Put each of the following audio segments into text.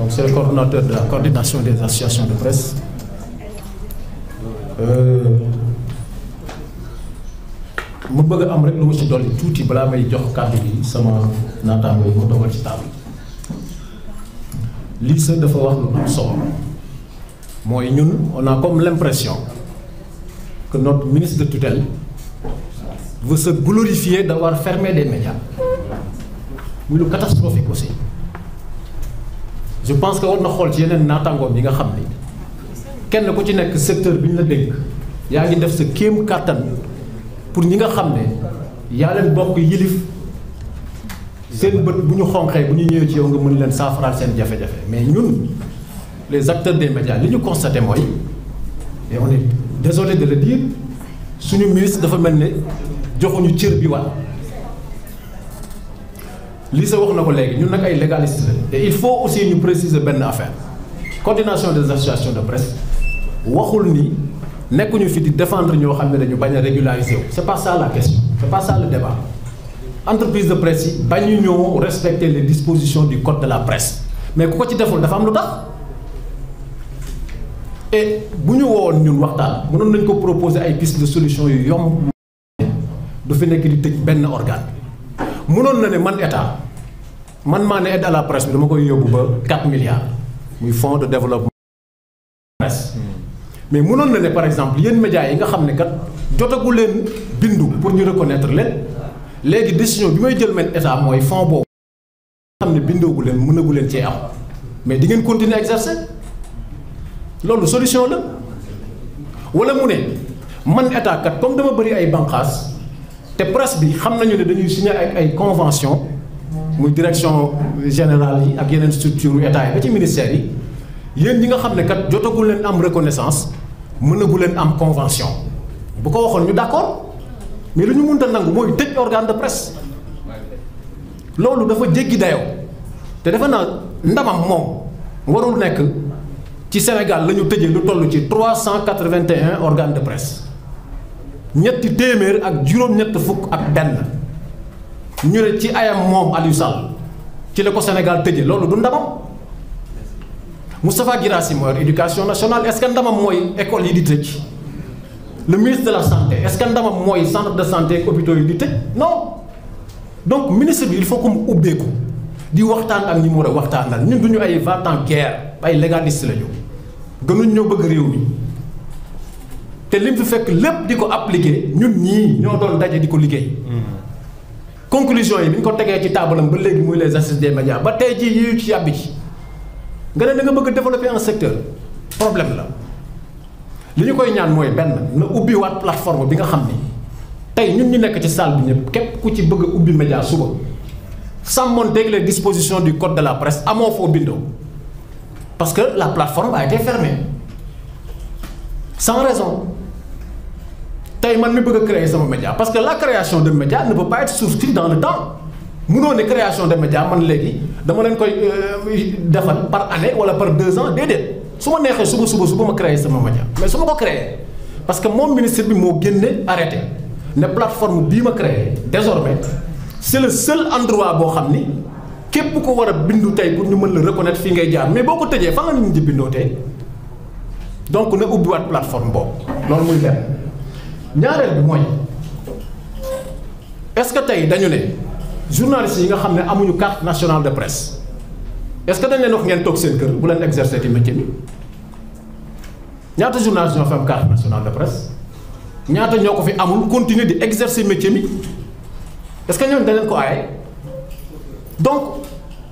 Donc c'est le coordonnateur de la coordination des associations de presse. mu bëgg am rek lu ma ci dolli tuuti balaa may jox kàddu gi sama naataango yi ma dogal ci table lii sa dafa wax lu am solo mooy ñun on a comme l'impression que notre ministre de tutelle veut se glorifier d'avoir fermé des médias muy lu catastrophique aussi je pense que war na xool ci yeneen naataangoom yi nga xam ni kenn ku ci nekk secteur bi ñu la dénk yaa ngi def sa kéem kàttan pour ñi nga xam ne yaa leen bokk yilif seen bët bu ñu xonqee bu ñu ñëwee ci yow nga mën leen saafaraal seen jafe-jafe mais ñun les acteurs des médias li ñu constaté mooy et on est désolé de le dire suñu ministre dafa mel ne joxuñu cër bi war lii sa wax na ko léegi ñun nag ay légaliste la et il faut aussi ñu préciser benn affaire coordination des associations de presse waxul ni nekkuñu fi di défendre ñoo xam ne dañu bañ a régulariser wu c'est pas ça la question c'est pas ça le débat entreprise de presse yi bañu ñoo respecter les dispositions du code de la presse mais ku ko ci deful dafa am lu tax et bu ñu wowoon ñun waxtaan mënoon nañ ko proposer ay pistes de solution yu yomb du fi nekk di tëj benn organe mënoon na ne man état man maa ne aide à la presse bi dama koy yóbbu ba 4 milliards muy fonds de développement presse mais mënoon na ne par exemple yéen médias yi nga xam ne kat jotagu leen bindu pour ñu reconnaître leen léegi décision bi may jël men état mooy fonds boobu nga xam ne bindoogu leen mënagu leen cee am mais di ngeen continuer exercer loolu solution la wala mu ne man état kat comme dama bëri ay banqaas te presse bi xam nañu ne dañuy signer ak ay convention muy direction générale yi ak yeneen structure état yi ba ci ministère yi yéen ñi nga xam ne kat jotagu leen am reconnaissance mënagu leen am convention bu ko waxoon ñu d'accord mais lu ñu mënta nangu mooy tëj organe de presse loolu dafa jéggi dayoo te defe naa ndamam moom warul nekk ci Sénégal la ñu tëjee lu toll ci 381 organes de presse ñetti téeméer ak juróom-ñett fukk ak benn ñu ne ci ayam moom Aliou Sall ci la ko Sénégal tëjee loolu du ndamam Moustapha Guirassy moo yor éducation nationale est-ce que ndamam mooy école yi di tëj le ministre de la santé est-ce que ndamam mooy centre de santé ak hôpitaux yi di tëj non donc ministre bi il faut que mu ubbeeku di waxtaan ak ñi mu war a waxtaanal ñun du ñu ay va-t-en-guerre ay légaliste lañu gënuñ ñoo bëgg réew mi te lim fi fekk lépp di ko appliquer ñun ñii ñoo doon daje di ko liggéey. conclusion yi bi ñu ko tegee ci taabalam ba léegi muy les assises des médias ba tey jii yu ci yàbbi ci nga ne da nga bëgg a développer un secteur problème la li ñu koy ñaan mooy benn na ubbiwaat plateforme bi nga xam ni tey ñun ñu nekk ci salle bi ñëpp képp ku ci bëgg a ubbi média suba sàmmonteeg les dispositions du code de la presse amoo foo bindoo parce que la plateforme a été fermée sans raison tey man mi bëgg a créer sama média parce que la création de média ne peut pas être souscrite dans le temps munoo ne création de média man léegi dama leen koy defal par année wala par 2 ans déedéet su ma neexee suba ma créer sama média mais su ma ko créer parce que moom ministre bi moo génne arrêté ne plateforme bii ma créé désormais c'est le seul endroit boo xam ni képp ko war a bindu tey pour ñu mën la reconnaître fii ngay jaar mais boo ko tëjee fa nga nit ñi di bindoo tey donc na ubbiwaat plateforme boobu loolu muy benn ñaareel bi mooy est-ce que tey dañu ne journalistes yi nga xam ne amuñu carte nationale de presse est-ce que dañ leen wax ngeen toog seen kër bu leen exercer ci métier bi ñaata journalistes ñoo fi am carte nationale de presse ñaata ñoo ko fi amul continuer di exercer métier bi est-ce que ñoom dañ leen ko aaye donc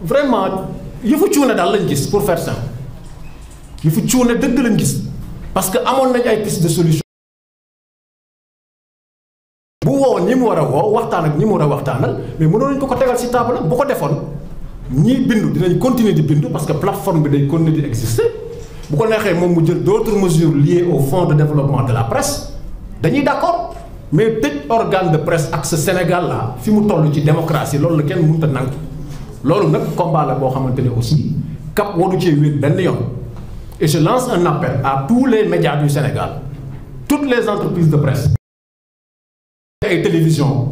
vraiment yëfu cuune daal lañ gis pour faire simple yëfu cuune dëgg lañ gis parce que amoon nañ ay piste de solution bu woowoon ñi mu war a woo waxtaan ak ñi mu war a waxtaanal mais mënoon nañ ko tegal ci table bu ko defoon ñii bindu dinañ continuer di bindu parce que plateforme bi day continuer di exister bu ko neexee moom mu jël d'autres mesures liées au fonds de développement de la presse dañuy d'accord mais tëj organe de presse ak ce Sénégal là fi mu toll ci démocratie loolu la kenn mënut a nangu loolu nag combat la boo xamante ne aussi cap waru cee wéet benn yoon et je lance un appel à tous les médias du Sénégal toutes les entreprises de presse ay télévision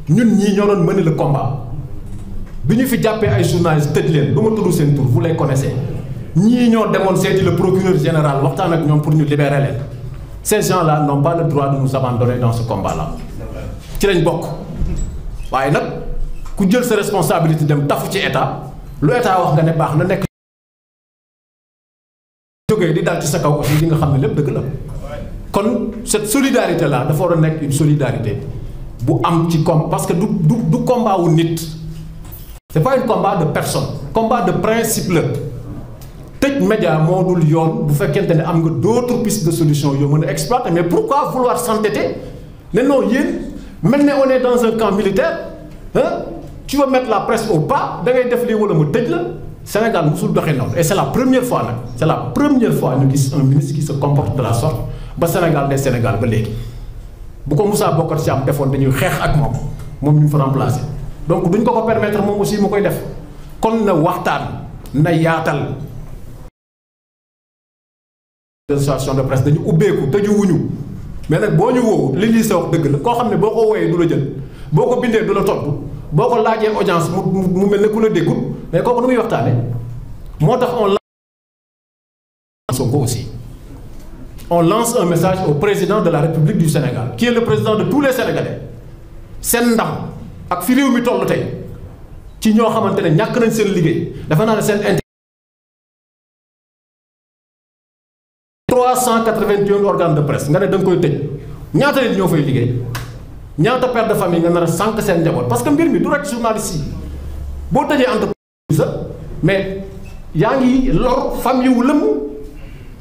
ñun ñii ñoo doon mener le combat bi ñu fi jàppee ay journalistes tëj leen du ma tudd seen tur vous les connaissez ñii ñoo demoon seeti le procureur général waxtaan ak ñoom pour ñu libérer leen ces gens-là n'ont pas le droit de nous abandonner dans ce combat-là ci lañ bokk waaye nag ku jël sa responsabilité dem tafu ci état lu état wax nga ne baax na nekk jógee di dal ci sa kaw aussi di nga xam ne lépp dëgg la kon cette solidarité là dafa war a nekk une solidarité bu am ci parce que du combat wu nit c'est pas un combat de personne combat de principe la tëj média moo dul yoon bu fekkente ne am nga d'autres pistes de solution yoo mën a exploiter mais pourquoi vouloir s'entêter ne non yéen mel ne on est dans un camp militaire hein tu vas mettre la presse au pas da ngay def lii wala mu tëj la Sénégal musul doxee noonu et c'est la première fois nag c'est la première fois ñu gis un ministre qui se comporte de la sorte ba Sénégal des Sénégal ba léegi bu ko Moussa Bocar Thiam defoon dañuy xeex ak moom ñu fa remplacer donc duñ ko permettre moom aussi mu koy def kon na waxtaan na yaatal. association de presse dañu ubbeeku tëju wuñu mais nag boo ñu woowu li lii sa wax dëgg la koo xam ne boo ko wooyee du la jël boo ko bindee du la tontu boo ko laajee audience mu mel ne ku la déggul mais kooku nu muy waxtaane moo tax on lance un message au président de la République du Sénégal qui est le président de tous les Sénégalais seen ndam ak fi réew mi toll tey ci ñoo xamante ne ñàkk nañ seen liggéey dafa naa ne seen 381 organes de presse nga ne da nga koy tëj ñaata nit ñoo fay liggéey ñaata père de famille nga nar a sànq seen njaboot parce que mbir mi du rek journaliste yi boo tëjee entreprise sa mais yaa ngi lor famille wu lëmm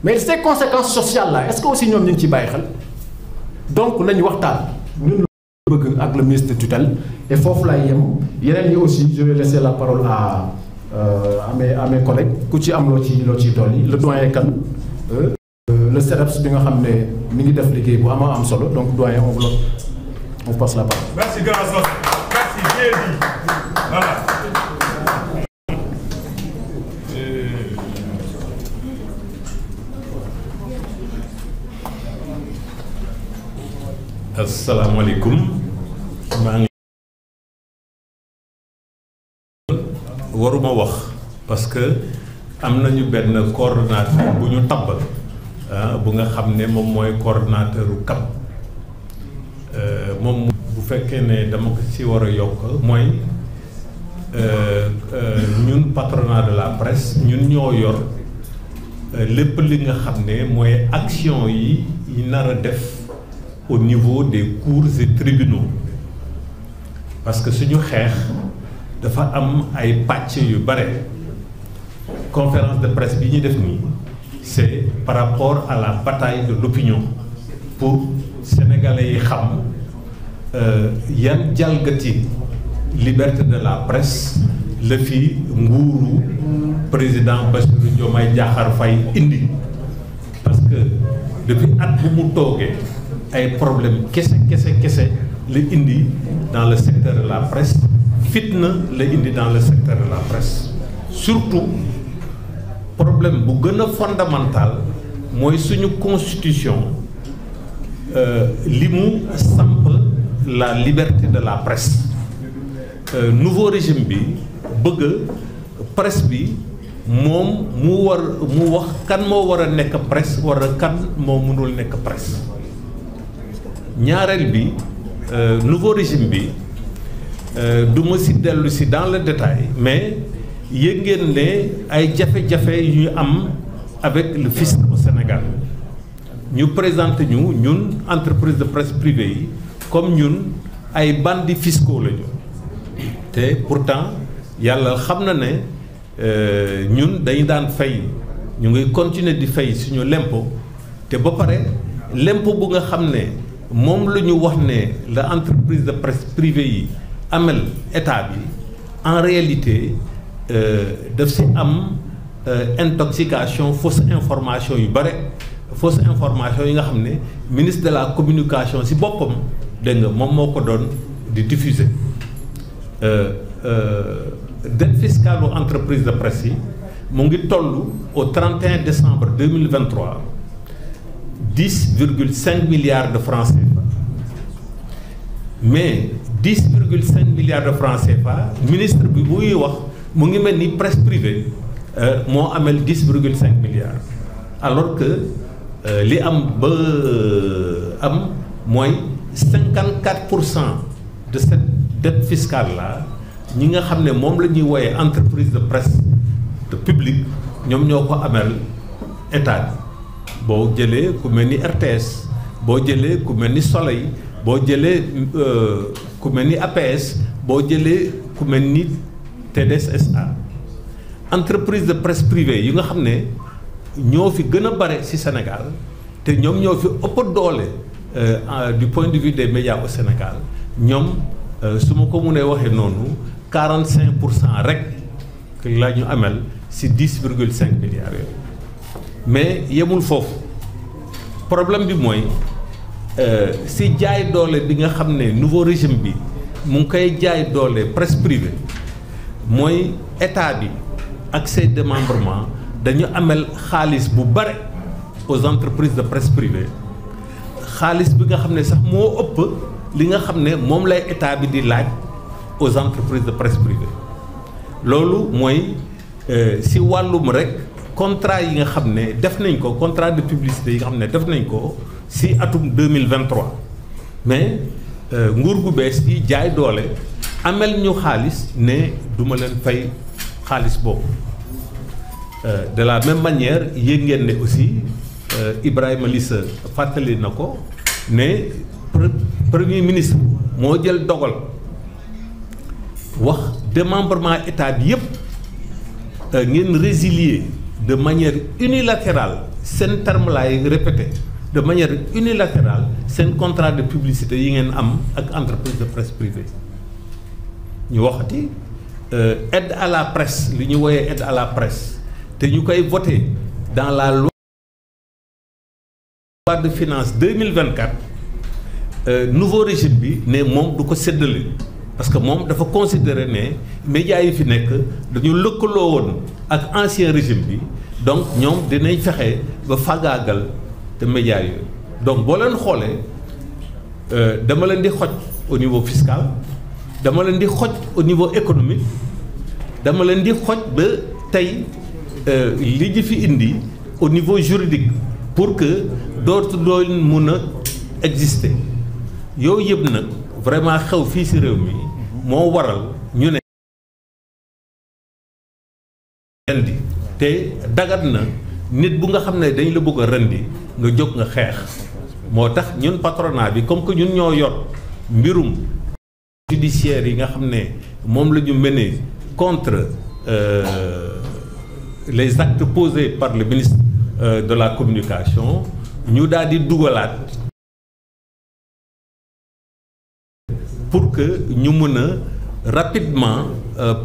mais ces conséquences sociales là est-ce que aussi ñoom ñu ngi ciy bàyyi xel donc nañu waxtaan ñun la bëgg ak le ministre de tutelle et foofu laay yem yeneen ñi aussi je vais laisser la parole à mes collègues ku ci am loo ci tool yi le doyen Kane le CEDEPS bi nga xam ne mi ngi def liggéey bu am solo donc doyen on passe la parole. Merci grand Sos, merci bien dit. Voilà. Asalaamaaleykum maa ngi waruma wax parce que am nañu benn coordonnateur bu ñu tabb bu nga xam ne moom mooy coordonnateur u CAP moom bu fekkee ne dama ko ci war a yokk mooy ñun patronat de la presse ñun ñoo yor lépp li nga xam ne mooy action yi nar a def au niveau des cours et tribunaux parce que suñu xeex dafa am ay pàcc yu bare conférence de presse bi ñu def nii c'est par rapport à la bataille de l'opinion pour sénégalais yi xam yan jalgati liberté de la presse la fi nguuru président Bassirou Diomaye Diakhar Faye indi parce que depuis at bu mu toogee ay problème kese la indi dans le secteur de la presse fitna la indi dans le secteur de la presse surtout problème bu gën a fondamental mooy suñu constitution li mu samp la liberté de la presse nouveau régime bi bëgg presse bi moom mu wax kan moo war a nekk presse war a kan moo mënul nekk presse ñaareel bi nouveau régime bi du ma si dellu si dans le détail mais yëg ngeen ne ay jafe-jafe yu ñu am avec le fisc au Sénégal ñu présenté ñun entreprise de presse privée yi comme ñun ay bandits fiscaux lañu te pourtant yàlla xam na ne ñun dañu daan fay ñu ngi continuer di fay suñu lempo te ba pare lempo bu nga xam ne moom la ñu wax ne la entreprise de presse privée yi amel état bi en réalité daf si am intoxication fausse information yu bare fausse information yi nga xam ne ministre de la communication si boppam dégg nga moom moo ko doon di diffuser dette fiscale aux entreprises de presse yi mu ngi toll au 31 décembre 2023 10,5 milliards de francs CFA mais 10,5 milliards de francs CFA ministre bi buy wax mu ngi mel ni presse privée moo amel 10,5 milliards alors que li am ba am mooy 54% de cette dette fiscale là ñi nga xam ne moom la ñuy wooyee entreprise de presse de public ñoom ñoo ko amel état boo jëlee ku mel ni RTS boo jëlee ku mel ni Soleil boo jëlee ku mel ni APS boo jëlee ku mel ni TDS SA entreprise de presse privée yi nga xam ne ñoo fi gën a bare ci Sénégal te ñoom ñoo fi ëpp doole du point de vue des médias au Sénégal ñoom su ma ko mënee waxee noonu 45% rek la ñu amel ci 10,5 milliards yooyu mais yemul foofu problème bi mooy ci jaay doole bi nga xam ne nouveau régime bi mu ngi koy jaay doole presse privée mooy état bi ak ses démembrements dañu amel xaalis bu bare aux entreprises de presse privée xaalis bi nga xam ne sax moo ëpp li nga xam ne moom lay état bi di laaj aux entreprises de presse privée loolu mooy ci wàllum rek contrat yi nga xam ne def nañ ko contrat de publicité yi nga xam ne def nañ ko ci atum 2023 mais nguur gu bees yi jaay doole amel ñu xaalis ne duma leen fay xaalis boobu de la même manière yéen ngeen ne aussi Ibrahima Lissa fàttali na ko ne premier ministre moo jël dogal wax démembrement état bi yépp ngeen résilier de manière unilatérale seen terme laay répété de manière unilatérale seen contrat de publicité yi ngeen am ak entreprise de presse privée ñu waxati aide à la presse li ñu wooyee aide à la presse te ñu koy voté dans la loi de finances 2024 nouveau régime bi ne moom du ko séddale parce que moom dafa considérer ne médias yi fi nekk dañu lëkkaloo woon ak ancien régime bi donc ñoom dinañ fexe ba fagaagal te médias yooyu donc boo leen xoolee dama leen di xoj au niveau fiscal dama leen di xoj au niveau économique dama leen di xoj ba tey li ñu fi indi au niveau juridique pour que dootu doon mun a exister yooyu yëpp nag vraiment xew fii ci réew mi moo waral ñu ne rendi te dagat na nit bu nga xam ne dañ la bëgg a rendi nga jóg nga xeex moo tax ñun patronat bi comme que ñun ñoo yor mbirum judiciaire yi nga xam ne moom la ñu mené contre les actes posés par le ministre de la communication ñu daal di dugalaat pour que ñu mën a rapidement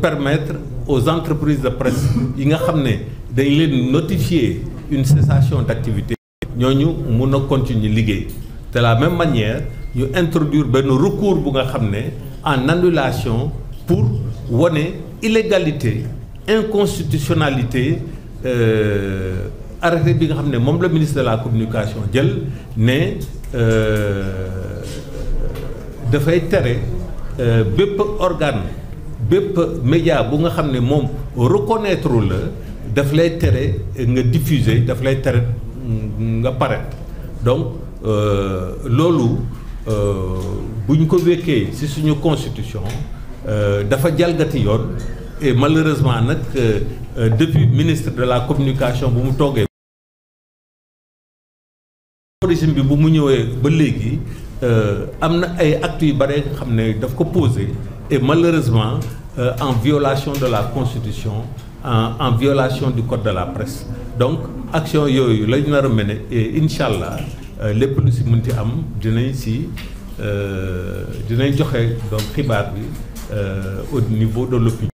permettre aux entreprises de presse yi nga xam ne dañ leen notifier une cessation d'activité ñooñu mun a continuer liggéey de la même manière ñu introduire benn recours bu nga xam ne en annulation pour wane illégalité inconstitutionnalité arrêté bi nga xam ne moom la ministre de la communication jël ne dafay tere bépp organe bépp média bu nga xam ne moom reconnaître la daf lay tere nga diffuser daf lay tere nga paraître donc loolu bu ñu ko wékkee ci suñu constitution dafa jalgati yoon et malheureusement nag depuis ministre de la communication bu mu toogee régime bi bu mu ñëwee ba léegi am na ay actes yu bare nga xam ne daf ko posé et malheureusement en violation de la constitution en violation du code de la presse donc action yooyu lañu nar a mener et incha allah lépp lu si mënti am dinañ joxe donc xibaar bi au niveau de l'opinion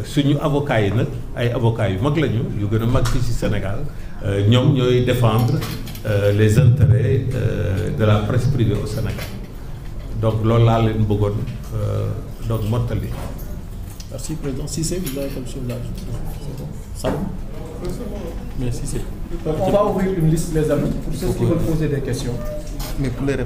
suñu avocats yi nag ay avocats yu mag lañu yu gën a mag fii ci Sénégal ñoom ñooy défendre les intérêts de la presse privée au Sénégal donc loolu laa leen bëggoon donc mottali. Merci président. Cissé, vous avez quelque chose à ajouter? C'est bon. Ça va? Merci Cissé. On va ouvrir une liste les amis pour ceux qui veulent poser des questions. Mais pour les